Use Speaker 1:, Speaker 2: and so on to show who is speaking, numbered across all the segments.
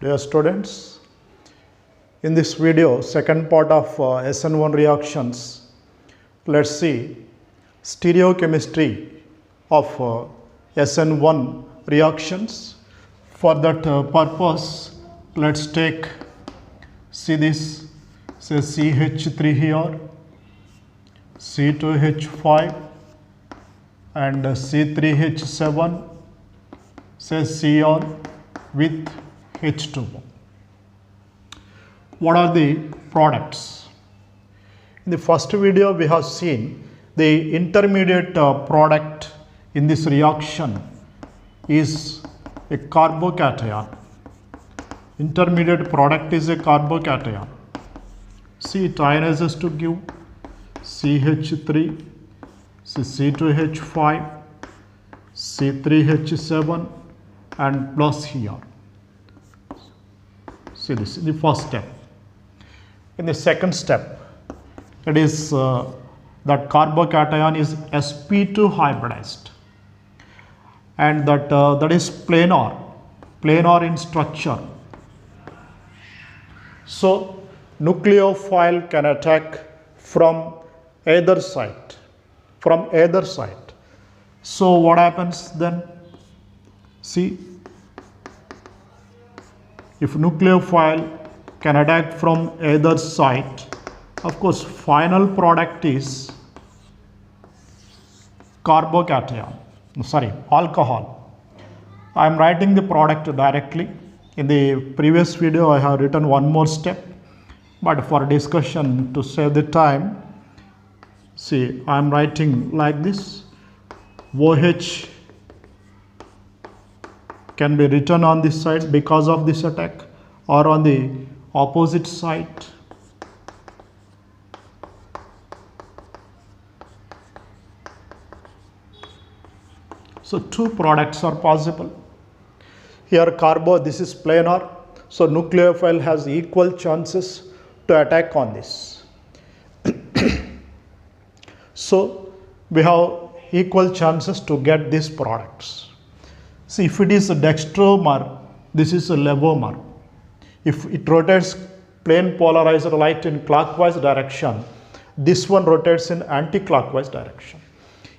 Speaker 1: Dear students, in this video, second part of SN1 reactions, let's see stereochemistry of SN1 reactions. For that purpose, let's see this, say CH3 here, C2H5 and C3H7, say Cr with H2O. What are the products? In the first video, we have seen the intermediate product in this reaction is a carbocation. Intermediate product is a carbocation. See, it ionizes to give CH3, C2H5, C3H7 and plus here. See this in the first step. In the second step, it is that carbocation is sp2 hybridized, and that is planar in structure. So nucleophile can attack from either side. So what happens then? See, if nucleophile can attack from either side, of course final product is alcohol. I am writing the product directly. In the previous video I have written one more step, but for discussion to save the time, see, I am writing like this. OH can be written on this side because of this attack, or on the opposite side. So two products are possible. Here this is planar, so nucleophile has equal chances to attack on this. So we have equal chances to get these products. See, if it is a dextromer, this is a levomer. If it rotates plane polarized light in clockwise direction, this one rotates in anti-clockwise direction.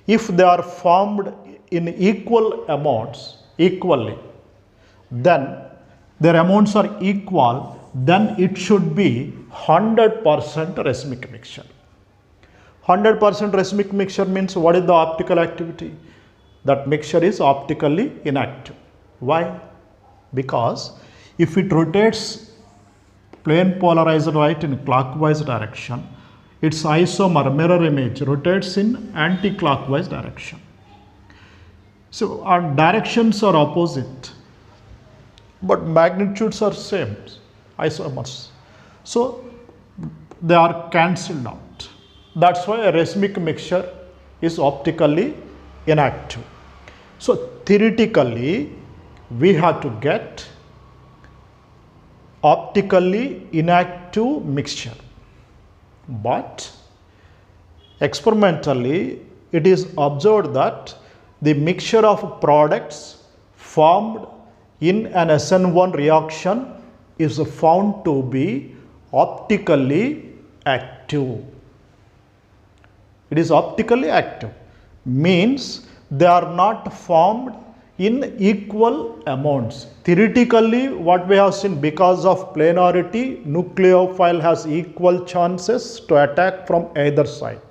Speaker 1: If they are formed in equal amounts, then their amounts are equal, then it should be 100% racemic mixture. 100% racemic mixture means what is the optical activity? That mixture is optically inactive. Why? Because if it rotates plane polarized light in clockwise direction, its isomer mirror image rotates in anti-clockwise direction. So our directions are opposite, but magnitudes are same, isomers. So they are cancelled out. That's why a racemic mixture is optically inactive. So theoretically, we have to get optically inactive mixture, but experimentally it is observed that the mixture of products formed in an SN1 reaction is found to be optically active. It is optically active, means they are not formed in equal amounts. Theoretically, what we have seen, because of planarity, nucleophile has equal chances to attack from either side.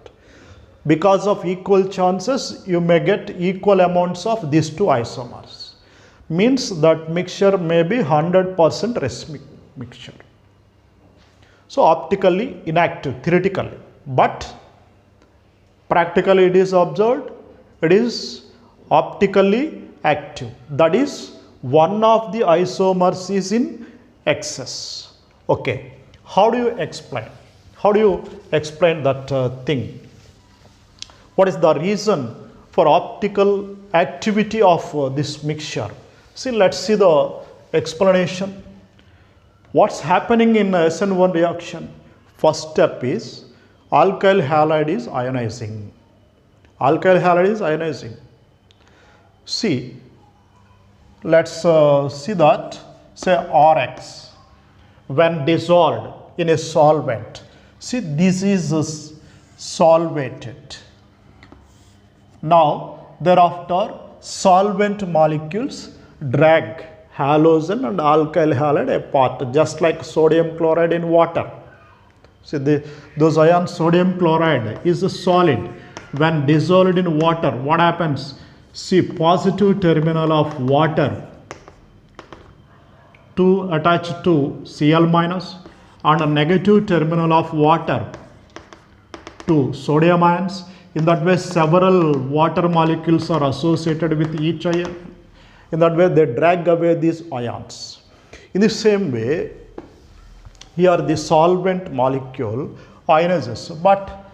Speaker 1: Because of equal chances, you may get equal amounts of these two isomers. Means that mixture may be 100% racemic mixture. So optically inactive theoretically, but practically it is observed it is optically active. That is, one of the isomers is in excess. Okay, how do you explain? How do you explain that thing? What is the reason for optical activity of this mixture? See, let's see the explanation. What's happening in SN1 reaction? First step is alkyl halide is ionizing. Alkyl halide is ionizing. See, let's see that say RX, when dissolved in a solvent. See, this is solvated. Now thereafter solvent molecules drag halogen and alkyl halide apart, just like sodium chloride in water. See, those ions, sodium chloride is a solid. When dissolved in water, what happens? See, positive terminal of water to attach to Cl minus and a negative terminal of water to sodium ions. In that way, several water molecules are associated with each ion. In that way, they drag away these ions. In the same way, here the solvent molecule ionizes, but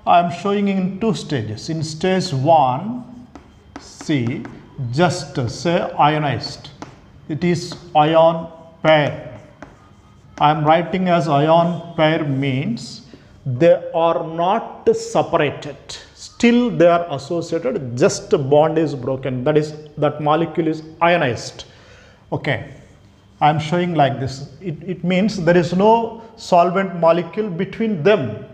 Speaker 1: I am showing in two stages. In stage 1, see, just say ionized. It is ion pair. I am writing as ion pair means they are not separated. Still they are associated, just bond is broken. That is, that molecule is ionized. Okay, I am showing like this. It means there is no solvent molecule between them.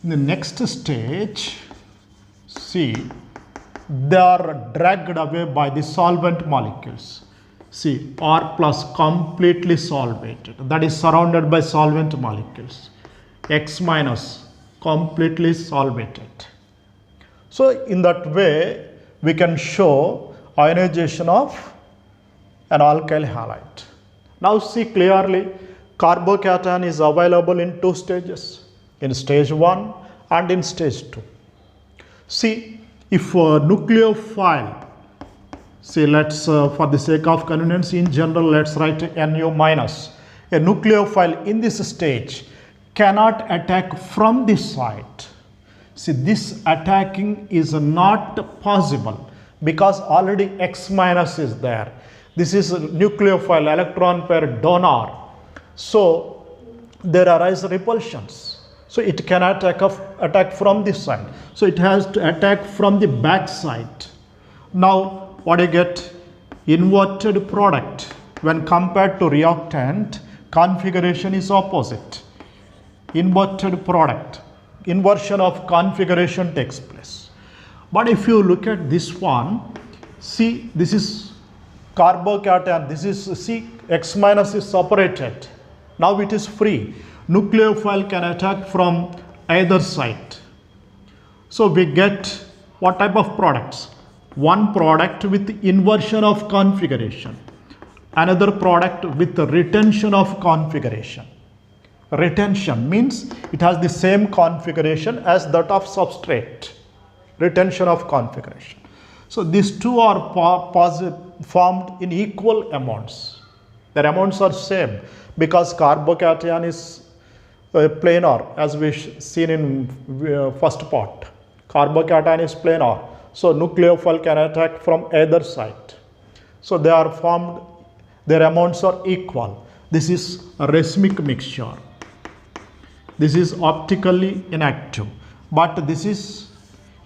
Speaker 1: In the next stage, see, they are dragged away by the solvent molecules. See, R plus completely solvated, that is surrounded by solvent molecules. X minus completely solvated. So in that way, we can show ionization of an alkyl halide. Now see clearly, carbocation is available in two stages, in stage 1 and in stage 2. See, if a nucleophile, see, let's for the sake of convenience in general, let's write Nu minus. A nucleophile in this stage cannot attack from this side. See, this attacking is not possible because already X minus is there. This is a nucleophile electron pair donor. So there arise repulsions. So it cannot attack from this side. So it has to attack from the back side. Now what you get? Inverted product. When compared to reactant, configuration is opposite. Inverted product, inversion of configuration takes place. But if you look at this one, see, this is carbocation, this is, see, X minus is separated. Now it is free. Nucleophile can attack from either side. So we get what type of products? One product with inversion of configuration, another product with retention of configuration. Retention means it has the same configuration as that of substrate. Retention of configuration. So these two are formed in equal amounts. Their amounts are same because carbocation is planar, as we seen in first part. Carbocation is planar. So nucleophile can attack from either side. So they are formed, their amounts are equal. This is a racemic mixture. This is optically inactive, but this is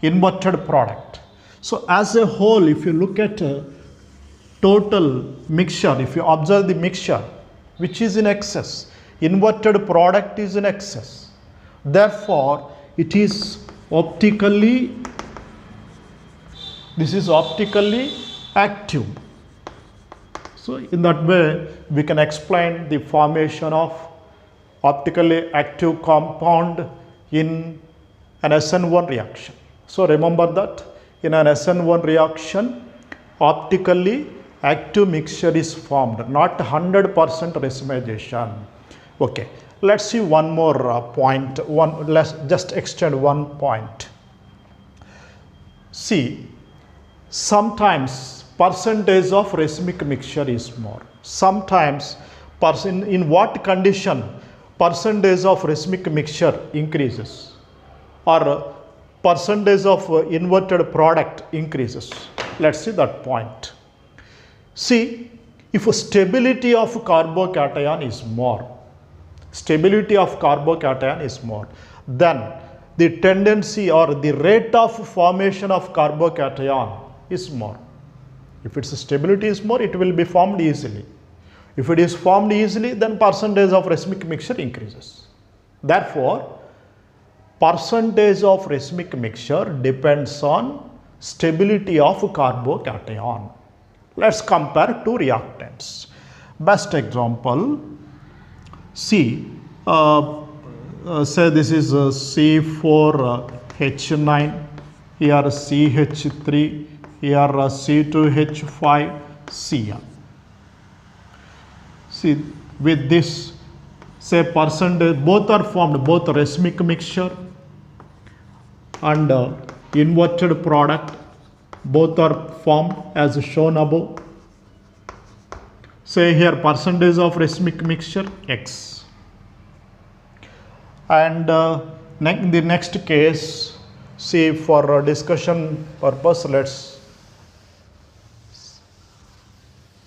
Speaker 1: inverted product. So as a whole, if you look at total mixture, if you observe the mixture, which is in excess, inverted product is in excess. Therefore, it is optically, this is optically active. So in that way, we can explain the formation of optically active compound in an SN1 reaction. So remember that in an SN1 reaction, optically active mixture is formed, not 100% racemization. Okay, let's see one more point. Let's just extend one point. See, sometimes percentage of racemic mixture is more. Sometimes in what condition percentage of racemic mixture increases or percentage of inverted product increases. Let's see that point. See, if stability of carbocation is more, then the tendency or the rate of formation of carbocation is more. If its stability is more, it will be formed easily. If it is formed easily, then percentage of racemic mixture increases. Therefore, percentage of racemic mixture depends on stability of carbocation. Let's compare two reactants. Best example, C. Say this is C4H9, here CH3, here C2H5Cl. See, with this, say percentage, both are formed, both racemic mixture and inverted product, both are formed as shown above. Say here percentage of racemic mixture X. And in the next case, see, for discussion purpose, let's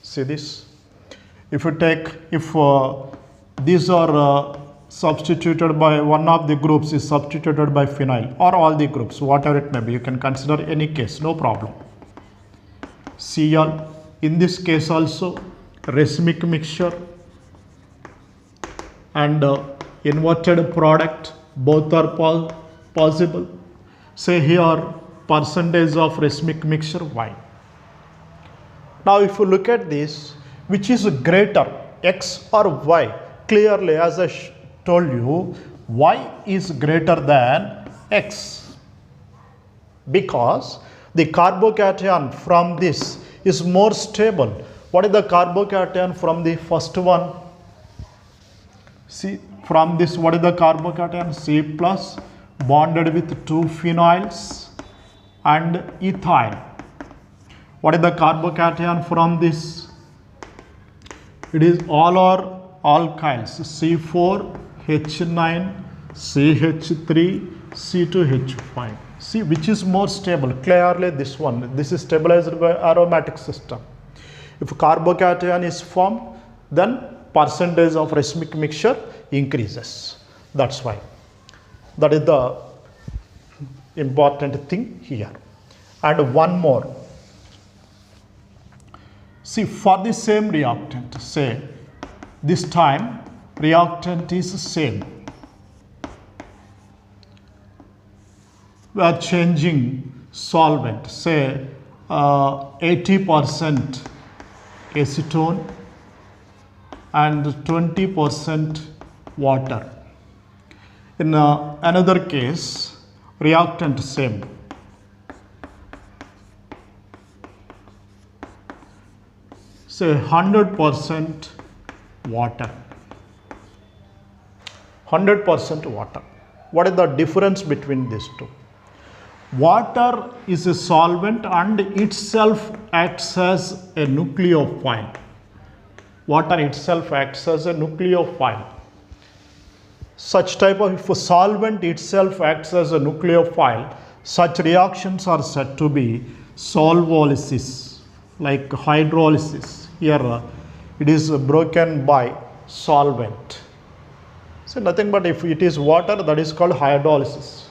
Speaker 1: see this. If you take, if these are substituted by one of the groups is substituted by phenyl, or all the groups, whatever it may be, you can consider any case, no problem. Cl, in this case also racemic mixture and inverted product, both are possible. Say here percentage of racemic mixture Y. Now if you look at this, which is greater, X or Y? Clearly, as I told you, Y is greater than X, because the carbocation from this is more stable. What is the carbocation from the first one? See, from this, what is the carbocation? C plus bonded with two phenols and ethyl. What is the carbocation from this? It is all are alkyls, C4H9, CH3, C2H5. See, which is more stable? Clearly this one. This is stabilized by aromatic system. If carbocation is formed, then percentage of racemic mixture increases. That's why. That is the important thing here. And one more. See, for the same reactant, say this time reactant is same. We are changing solvent, say 80% acetone and 20% water. In another case, reactant same. Say 100% water. 100% water. What is the difference between these two? Water is a solvent and itself acts as a nucleophile. Water itself acts as a nucleophile. Such type of, if a solvent itself acts as a nucleophile, such reactions are said to be solvolysis, like hydrolysis. Here it is broken by solvent. So nothing but if it is water, that is called hydrolysis.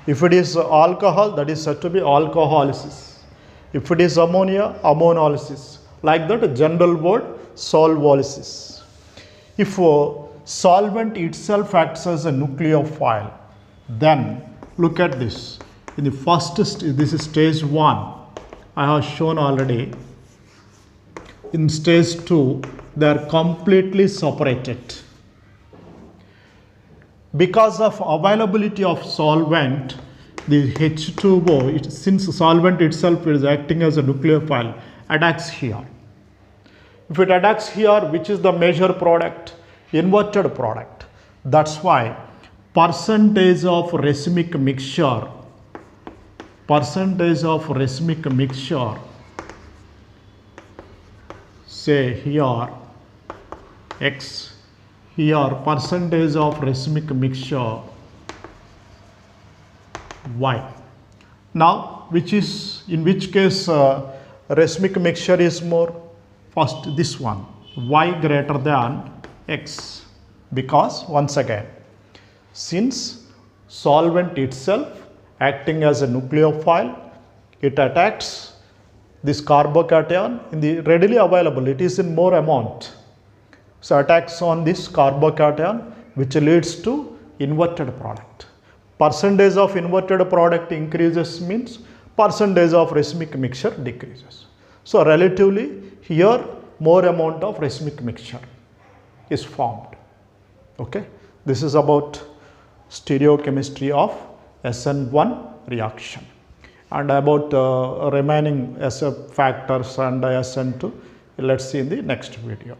Speaker 1: If it is alcohol, that is said to be alcoholysis. If it is ammonia, ammonialysis. Like that, general word solvolysis. If solvent itself acts as a nucleophile, then look at this. In the first, this is stage 1. I have shown already. In stage 2, they are completely separated. Because of availability of solvent, the H2O, since solvent itself is acting as a nucleophile, attacks here. If it attacks here, which is the major product? Inverted product. That's why percentage of racemic mixture, say here X, here percentage of racemic mixture Y. Now, which is, in which case racemic mixture is more? First, this one, Y greater than X, because once again, since solvent itself acting as a nucleophile, it attacks this carbocation in the readily available, it is in more amount. So attacks on this carbocation which leads to inverted product. Percentage of inverted product increases means percentage of racemic mixture decreases. So relatively here more amount of racemic mixture is formed. Okay. This is about stereochemistry of SN1 reaction, and about remaining SF factors and SN2 let us see in the next video.